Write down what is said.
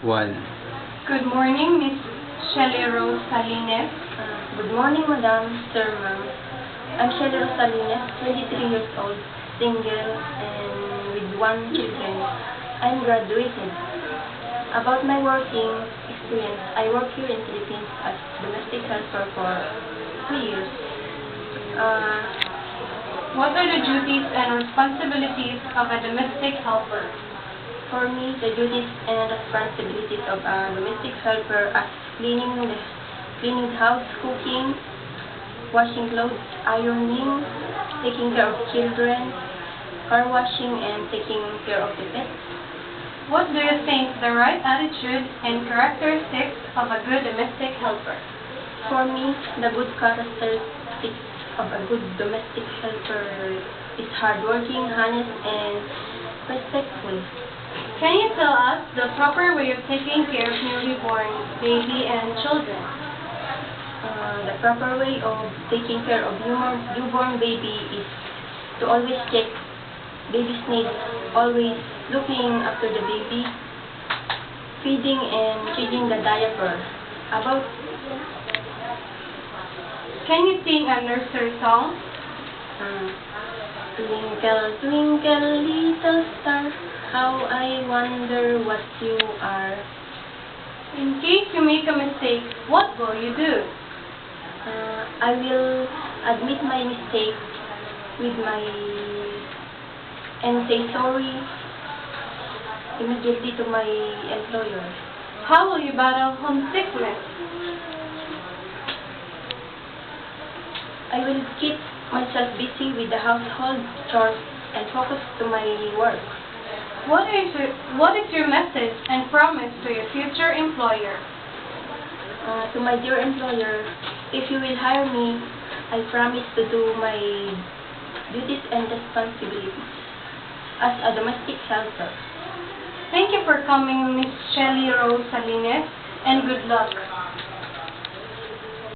1. Good morning, Miss Shelly Rose Salines. Good morning, Madam, Sir, Ma'am. I'm Shelly Rose Salines, 23 years old, single, and with 1 children. I'm graduated. About my working experience, I work here in Philippines as domestic helper for 3 years. What are the duties and responsibilities of a domestic helper? For me, the duties and responsibilities of a domestic helper are cleaning the house, cooking, washing clothes, ironing, taking care of children, car washing, and taking care of the pets. What do you think the right attitude and characteristics of a good domestic helper? For me, the good characteristics of a good domestic helper is hardworking, honest, and respectful. Can you tell us the proper way of taking care of newly born baby and children? The proper way of taking care of newborn baby is to always check baby's needs, always looking after the baby, feeding and changing the diaper. Can you sing a nursery song? Twinkle, twinkle, little star, how I wonder what you are. In case you make a mistake, what will you do? I will admit my mistake and say sorry immediately to my employer. How will you battle homesickness? I will keep myself busy with the household chores and focus to my work. What is your message and promise to your future employer? To my dear employer, if you will hire me, I promise to do my duties and responsibilities as a domestic helper. Thank you for coming, Miss Shelly Rose Salines, and good luck.